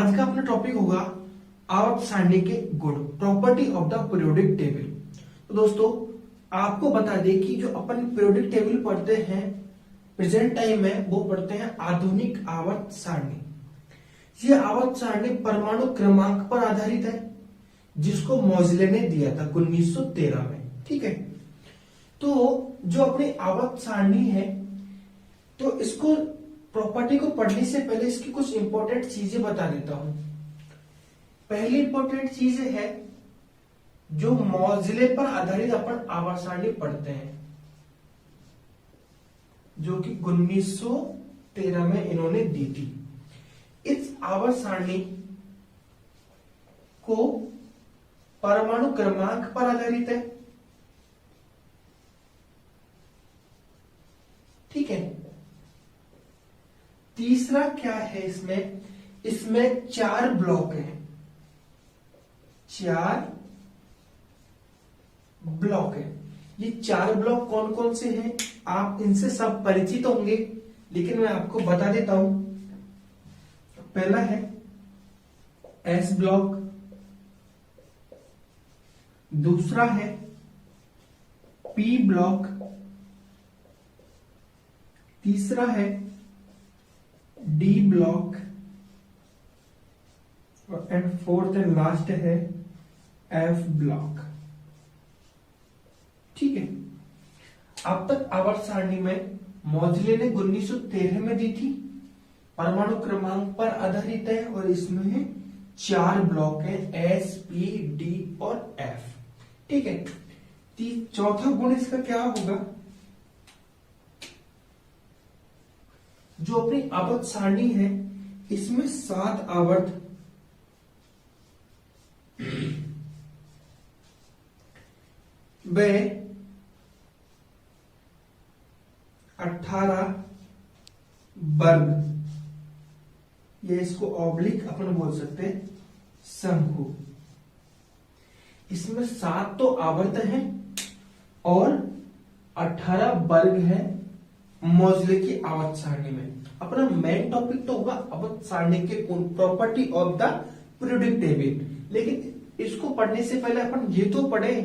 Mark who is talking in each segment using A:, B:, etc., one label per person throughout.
A: आज का अपना टॉपिक होगा आवर्त सारणी के गुण, property of the periodic table. तो दोस्तों आपको बता दें कि जो अपन पीरियोडिक टेबल पढ़ते हैं प्रेजेंट टाइम में, वो पढ़ते हैं आधुनिक आवर्त सारणी। ये आवर्त सारणी परमाणु क्रमांक पर आधारित है, जिसको मोजले ने दिया था 1913 में। ठीक है, तो जो अपनी आवर्त सारणी है, तो इसको प्रॉपर्टी को पढ़ने से पहले इसकी कुछ इंपॉर्टेंट चीजें बता देता हूं। पहली इंपॉर्टेंट चीज है जो मोजले पर आधारित अपन आवर्त सारणी पढ़ते हैं, जो कि 1913 में इन्होंने दी थी। इस आवर्त सारणी को परमाणु क्रमांक पर आधारित है। ठीक है, तीसरा क्या है इसमें 4 ब्लॉक हैं, 4 ब्लॉक है। ये 4 ब्लॉक कौन कौन से हैं आप इनसे सब परिचित होंगे, लेकिन मैं आपको बता देता हूं। पहला है एस ब्लॉक, दूसरा है पी ब्लॉक, तीसरा है D block, and fourth and last है एफ ब्लॉक। ठीक है, अब तक आवर्त सारणी में मोजले ने 1913 में दी थी, परमाणु क्रमांक पर आधारित है, और इसमें 4 ब्लॉक है, एस, पी, डी और एफ। ठीक है, चौथा गुण इसका क्या होगा, जो अपनी आवर्त सारणी है इसमें 7 आवर्त व 18 वर्ग, ये इसको ऑब्लिक अपन बोल सकते हैं, शंकु। इसमें 7 तो आवर्त है और 18 वर्ग है मोजले की आवर्त सारणी में। अपना मेन टॉपिक तो होगा आवर्त सारणी के गुण, property of the periodic table. लेकिन इसको पढ़ने से पहले अपन ये तो पढ़े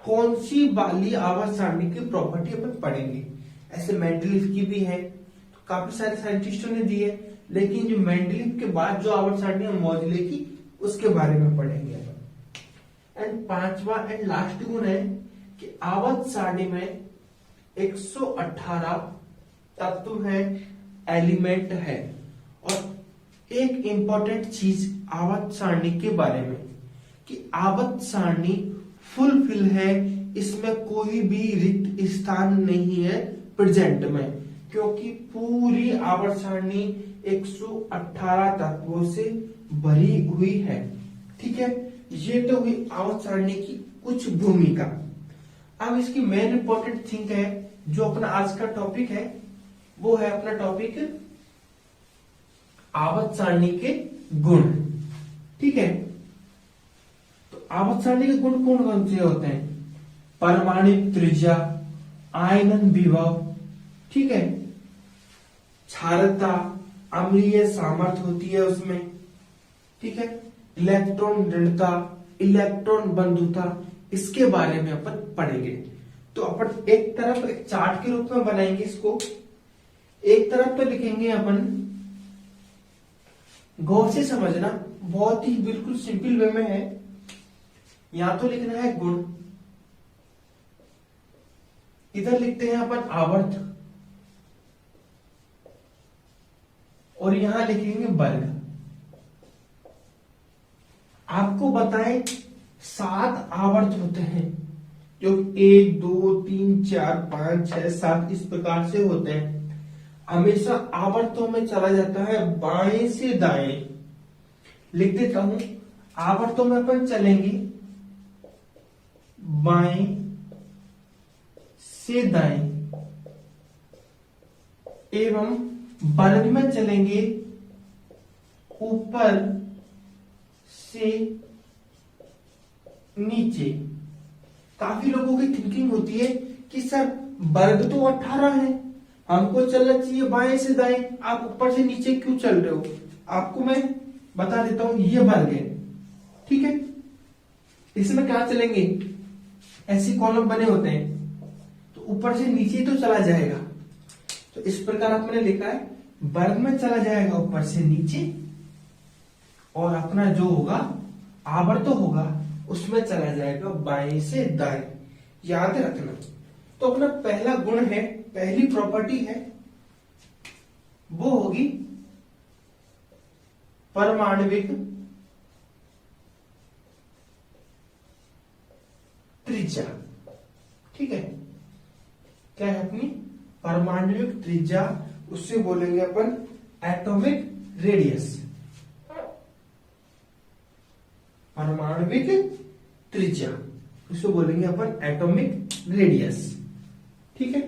A: कौन सी वाली आवर्त सारणी की प्रॉपर्टी अपन पढ़ेंगे। ऐसे मेंडलीफ की भी है, तो काफी सारे साइंटिस्टों ने दी है, लेकिन जो मेंडलीफ के बाद जो आवर्त सारणी है मोजले की, उसके बारे में पढ़ेंगे अपन। एंड पांचवा एंड लास्ट गुण है कि आवर्त सारणी में 118 तत्व है, एलिमेंट है। और एक इंपॉर्टेंट चीज आवर्त सारणी के बारे में कि आवर्त सारणी फुलफिल है, इसमें कोई भी रिक्त स्थान नहीं है प्रेजेंट में, क्योंकि पूरी आवर्त सारणी 118 तत्वों से भरी हुई है। ठीक है, ये तो हुई आवर्त सारणी की कुछ भूमिका। अब इसकी मेन इंपॉर्टेंट थिंग है, जो अपना आज का टॉपिक है, वो है अपना टॉपिक आवर्त सारणी के गुण। ठीक है, तो आवर्त सारणी के गुण कौन कौन से होते हैं, परमाणु त्रिज्या, आयनन विभव, ठीक है, क्षारता, अम्लीय सामर्थ्य होती है उसमें, ठीक है, इलेक्ट्रॉन ऋणता, इलेक्ट्रॉन बंधुता, इसके बारे में अपन पढ़ेंगे। तो अपन एक तरफ एक चार्ट के रूप में बनाएंगे इसको, एक तरफ तो लिखेंगे अपन, गौर से समझना, बहुत ही बिल्कुल सिंपल वे में है। यहां तो लिखना है गुण, इधर लिखते हैं अपन आवर्त, और यहां लिखेंगे वर्ग। आपको बताएं 7 आवर्त होते हैं, जो 1, 2, 3, 4, 5, 6, 7 इस प्रकार से होते हैं। हमेशा आवर्तों में चला जाता है बाएं से दाएं। लिख देता हूं, आवर्तों में अपन चलेंगे बाएं से दाएं, एवं वर्ग में चलेंगे ऊपर से नीचे। काफी लोगों की थिंकिंग होती है कि सर वर्ग तो 18 है, हमको चलना चाहिए बाएं से दाएं, आप ऊपर से नीचे क्यों चल रहे हो। आपको मैं बता देता हूं, ये वर्ग है, ठीक है। इसमें क्या चलेंगे, ऐसी कॉलम बने होते हैं तो ऊपर से नीचे तो चला जाएगा, तो इस प्रकार आपने लिखा है वर्ग में चला जाएगा ऊपर से नीचे, और अपना जो होगा आवर्त होगा उसमें चला जाएगा बाएं से दाएं, याद रखना। तो अपना पहला गुण है, पहली प्रॉपर्टी है, वो होगी परमाणविक त्रिज्या, ठीक है। क्या है अपनी परमाणविक त्रिज्या, उससे बोलेंगे अपन एटॉमिक रेडियस, परमाणविक त्रिज्या, उसको बोलेंगे अपन एटॉमिक रेडियस, ठीक है।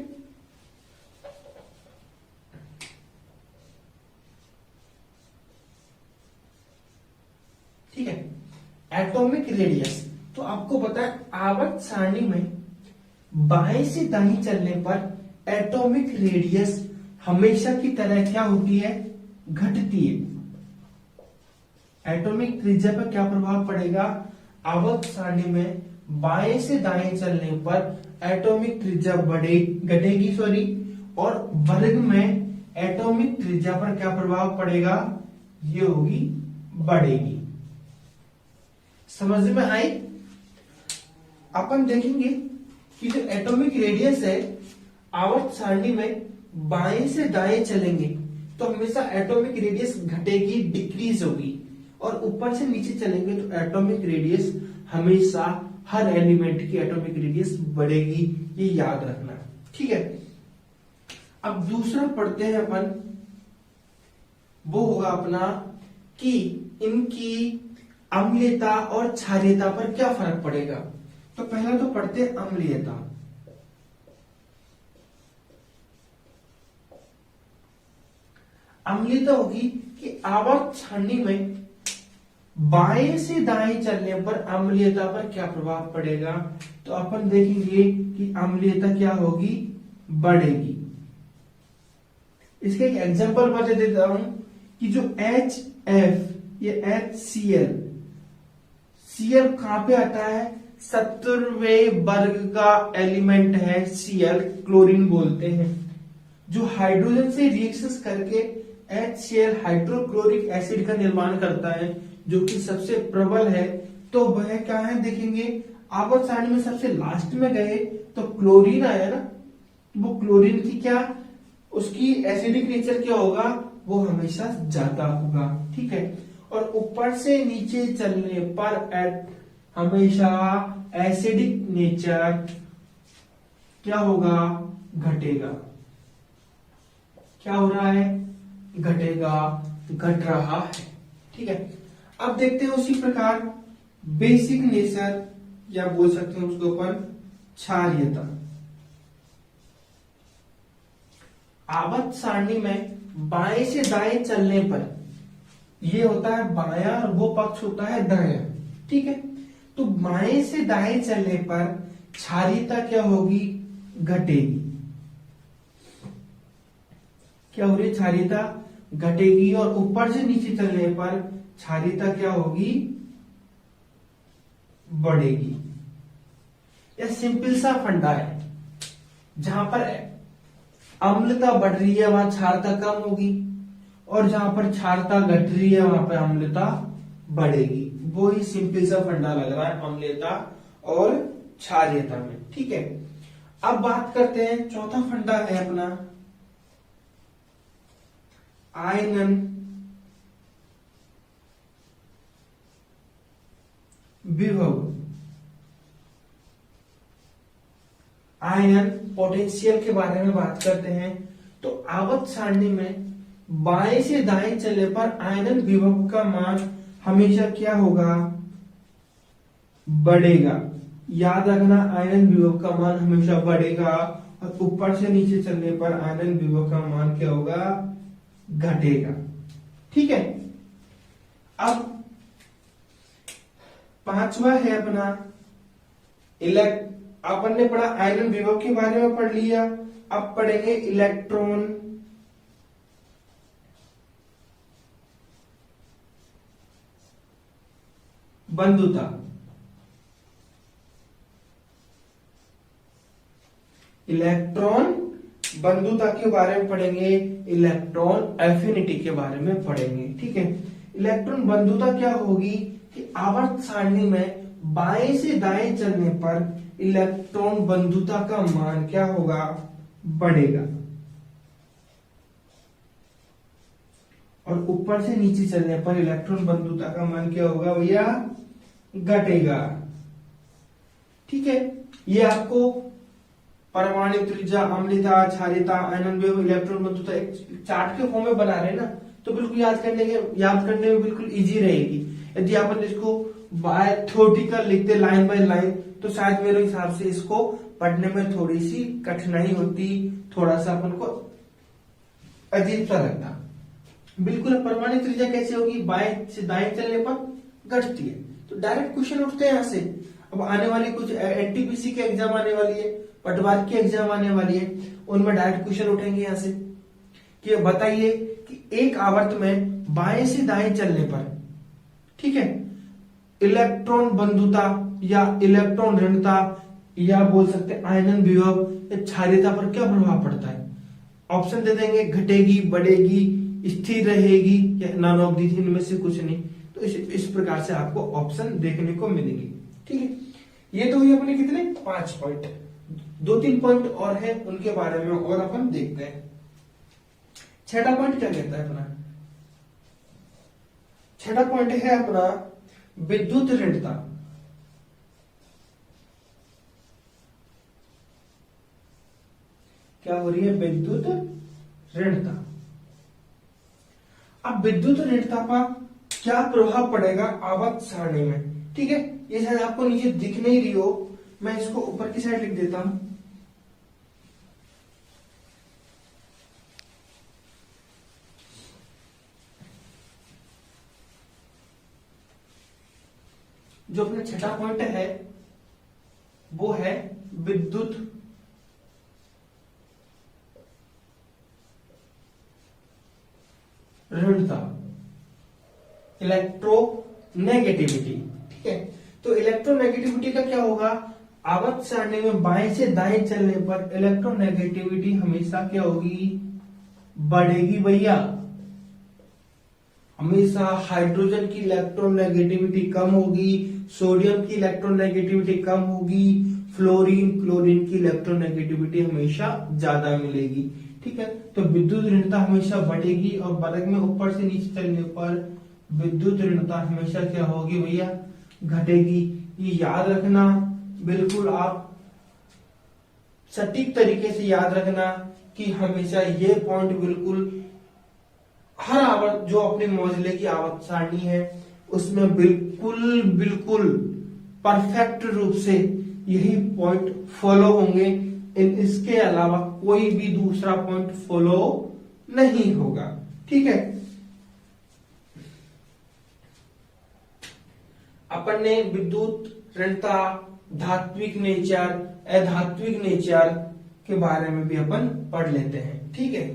A: ठीक है, एटॉमिक रेडियस। तो आपको पता है आवर्त सारणी में बाएं से दाएं चलने पर एटॉमिक रेडियस हमेशा की तरह क्या होती है, घटती है। एटॉमिक त्रिज्या पर क्या प्रभाव पड़ेगा, आवर्त सारणी में बाएं से दाएं चलने पर एटॉमिक त्रिज्या घटेगी और वर्ग में एटॉमिक त्रिज्या पर क्या प्रभाव पड़ेगा, ये होगी बढ़ेगी। समझ में आई। अपन देखेंगे कि जो एटॉमिक रेडियस है आवर्त सारणी में बाएं से दाएं चलेंगे तो हमेशा एटॉमिक रेडियस घटेगी, डिक्रीज होगी, और ऊपर से नीचे चलेंगे तो एटॉमिक रेडियस हमेशा हर एलिमेंट की एटॉमिक रेडियस बढ़ेगी, ये याद रखना, ठीक है। अब दूसरा पढ़ते हैं अपन, वो होगा अपना कि इनकी अम्लीयता और क्षारीयता पर क्या फर्क पड़ेगा। तो पहला तो पढ़ते हैं अम्लीयता। अम्लीयता होगी कि आवर्त सारणी में बाएं से दाएं चलने पर अम्लीयता पर क्या प्रभाव पड़ेगा। तो अपन देखेंगे कि अम्लीयता क्या होगी, बढ़ेगी। इसके एक एग्जांपल बता देता हूं कि जो HF ये HCl, Cl कहां पे आता है, 70वें वर्ग का एलिमेंट है Cl, क्लोरीन बोलते हैं, जो हाइड्रोजन से रिएक्शंस करके HCl हाइड्रोक्लोरिक एसिड का निर्माण करता है, जो कि सबसे प्रबल है। तो वह क्या है देखेंगे, आवर्त सारणी में सबसे लास्ट में गए तो क्लोरीन आया ना, वो क्लोरीन की क्या, उसकी एसिडिक नेचर क्या होगा, वो हमेशा ज्यादा होगा, ठीक है। और ऊपर से नीचे चलने पर हमेशा एसिडिक नेचर क्या होगा, घटेगा। क्या हो रहा है, घटेगा, घट रहा है, ठीक है। अब देखते हैं उसी प्रकार बेसिक नेचर, या बोल सकते हैं उसके ऊपर क्षारीयता। आवर्त सारणी में बाएं से दाएं चलने पर ये होता है बायां और वो पक्ष होता है दायां, ठीक है। तो बाएं से दाएं चलने पर क्षारीयता क्या होगी, घटेगी। क्या हो रही है, क्षारीयता घटेगी, और ऊपर से नीचे चलने पर क्षारीयता क्या होगी, बढ़ेगी। यह सिंपल सा फंडा है, जहां पर अम्लता बढ़ रही है वहां क्षारता कम होगी, और जहां पर क्षारता घट रही है वहां पर अम्लता बढ़ेगी। वो ही सिंपल सा फंडा लग रहा है अम्लता और क्षारीयता में, ठीक है। अब बात करते हैं, चौथा फंडा है अपना आयनन विभव, आयनन पोटेंशियल के बारे में बात करते हैं। तो आवर्त सारणी में बाएं से दाएं चलने पर आयनन विभव का मान हमेशा क्या होगा, बढ़ेगा। याद रखना, आयनन विभव का मान हमेशा बढ़ेगा, और ऊपर से नीचे चलने पर आयनन विभव का मान क्या होगा, घटेगा, ठीक है। अब पांचवा है अपना अपन ने पढ़ा आयनन विभव के बारे में पढ़ लिया, अब पढ़ेंगे इलेक्ट्रॉन बंधुता, इलेक्ट्रॉन बंधुता के बारे में पढ़ेंगे, इलेक्ट्रॉन एफिनिटी के बारे में पढ़ेंगे। ठीक है, इलेक्ट्रॉन बंधुता क्या होगी कि आवर्त सारणी में बाएं से दाएं चलने पर इलेक्ट्रॉन बंधुता का मान क्या होगा, बढ़ेगा, और ऊपर से नीचे चलने पर इलेक्ट्रॉन बंधुता का मान क्या होगा भैया, घटेगा। ठीक है, ये आपको परमाणु त्रिज्या, अम्लता, क्षारीयता, आयनन वेव, इलेक्ट्रॉन बंधुता एक चार्ट के फॉर्म में बना रहे हैं ना, तो बिल्कुल याद करने में बिल्कुल इजी रहेगी। यदि अपन इसको बाय थ्योरेटिकल लिखते लाइन बाय लाइन, तो शायद मेरे हिसाब से इसको पढ़ने में थोड़ी सी कठिनाई होती, थोड़ा सा अपन को अजीब सा लगता। बिल्कुल परमाणु त्रिज्या कैसे होगी, बाएं से दाएं चलने पर घटती है। तो डायरेक्ट क्वेश्चन उठते हैं यहाँ से। अब आने वाली कुछ एनटीपीसी के एग्जाम आने वाली है, पटवार की एग्जाम आने वाली है, उनमें डायरेक्ट क्वेश्चन उठेंगे यहाँ से कि बताइए कि एक आवर्त में बाएं से दाएं चलने पर, ठीक है, इलेक्ट्रॉन बंधुता या इलेक्ट्रॉन ऋणता या बोल सकते हैं आयनन विभव या क्षारीयता पर क्या प्रभाव पड़ता है। ऑप्शन दे देंगे, घटेगी, बढ़ेगी, स्थिर रहेगी या नॉन ऑफ दी, इनमें से कुछ नहीं। तो इस प्रकार से आपको ऑप्शन देखने को मिलेंगे। ठीक है, ये तो हुई अपने कितने 5 पॉइंट, 2-3 पॉइंट और है, उनके बारे में और अपन देखते हैं। छठा पॉइंट क्या कहता है अपना, छठा पॉइंट है अपना विद्युत ऋणता। क्या हो रही है, विद्युत ऋणता। अब विद्युत ऋणता का क्या प्रभाव पड़ेगा आवर्त सारणी में। ठीक है, ये शायद आपको नीचे दिख नहीं रही हो, मैं इसको ऊपर की साइड लिख देता हूं। जो अपना छठा पॉइंट है वो है विद्युत ऋणता, इलेक्ट्रोनेगेटिविटी। ठीक है, तो इलेक्ट्रोनेगेटिविटी का क्या होगा, आवर्त सारणी में बाएं से दाएं चलने पर इलेक्ट्रोनेगेटिविटी हमेशा क्या होगी, बढ़ेगी भैया। हमेशा हाइड्रोजन की इलेक्ट्रोनेगेटिविटी कम होगी, सोडियम की इलेक्ट्रोनेगेटिविटी कम होगी, क्लोरीन की इलेक्ट्रोनेगेटिविटी हमेशा ज्यादा मिलेगी। ठीक है, तो विद्युत ऋणता हमेशा बढ़ेगी और वर्ग में ऊपर से नीचे चलने पर विद्युत ऋणता हमेशा क्या होगी भैया, घटेगी। ये याद रखना, बिल्कुल आप सटीक तरीके से याद रखना कि हमेशा ये पॉइंट बिल्कुल हर आवर्त जो अपने मोजले की आवर्त सारणी है उसमें बिल्कुल परफेक्ट रूप से यही पॉइंट फॉलो होंगे। इसके अलावा कोई भी दूसरा पॉइंट फॉलो नहीं होगा। ठीक है, अपन ने विद्युत ऋणता, धात्विक नेचर, अधात्विक नेचर के बारे में भी अपन पढ़ लेते हैं। ठीक है,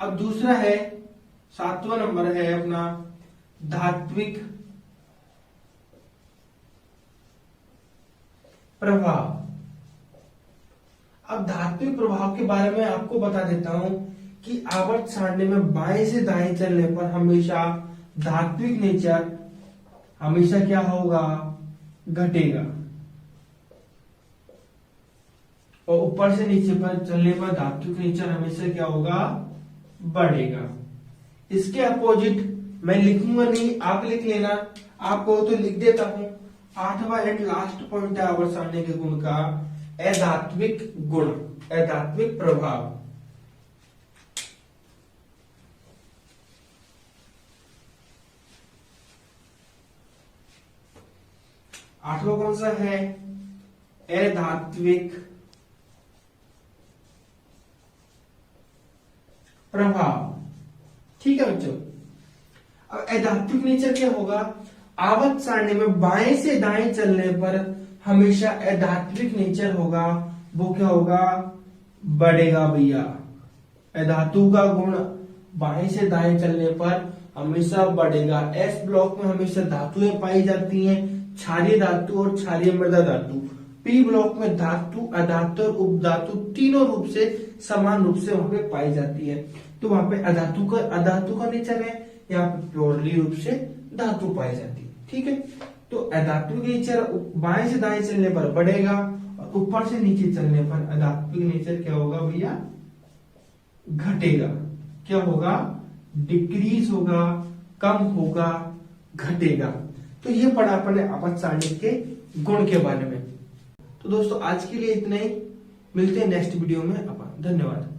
A: अब दूसरा है 7वां नंबर है अपना धात्विक प्रभाव। अब धात्विक प्रभाव के बारे में आपको बता देता हूं कि आवर्त सारणी में बाएं से दाएं चलने पर हमेशा धात्विक नेचर हमेशा क्या होगा, घटेगा, और ऊपर से नीचे पर चलने पर धात्विक नेचर हमेशा क्या होगा, बढ़ेगा। इसके अपोजिट मैं लिखूंगा नहीं, आप लिख लेना, आपको तो लिख देता हूं। 8वां एंड लास्ट पॉइंट है आवर्त सारणी के गुण का अधात्विक गुण, अधात्विक प्रभाव। आठवां कौन सा है, अधात्विक प्रभाव। ठीक है बच्चों, अब अधात्विक नेचर क्या होगा, आवर्त सारणी में बाएं से दाएं चलने पर हमेशा अधात्विक नेचर होगा, वो क्या होगा, बढ़ेगा भैया। अधातु का गुण बाएं से दाएं चलने पर हमेशा बढ़ेगा। एस ब्लॉक में हमेशा धातुएं पाई जाती हैं, क्षारीय धातु और क्षारीय मृदा धातु। पी ब्लॉक में धातु, अधातु और उपधातु तीनों रूप से समान रूप से वहां पे पाई जाती है। तो वहां पे अधातु का नेचर है, यहाँ पे प्योरली रूप से धातु पाई जाती है। ठीक है, तो अधातु के नेचर बाएं से दाएं चलने पर बढ़ेगा और ऊपर से नीचे चलने पर अधातु का नेचर क्या होगा भैया, घटेगा। क्या होगा, डिक्रीज होगा, कम होगा, घटेगा। तो ये पढ़ा अपने अपच सारणी के गुण के बारे में। तो दोस्तों आज के लिए इतना ही, मिलते हैं नेक्स्ट वीडियो में अपन। धन्यवाद।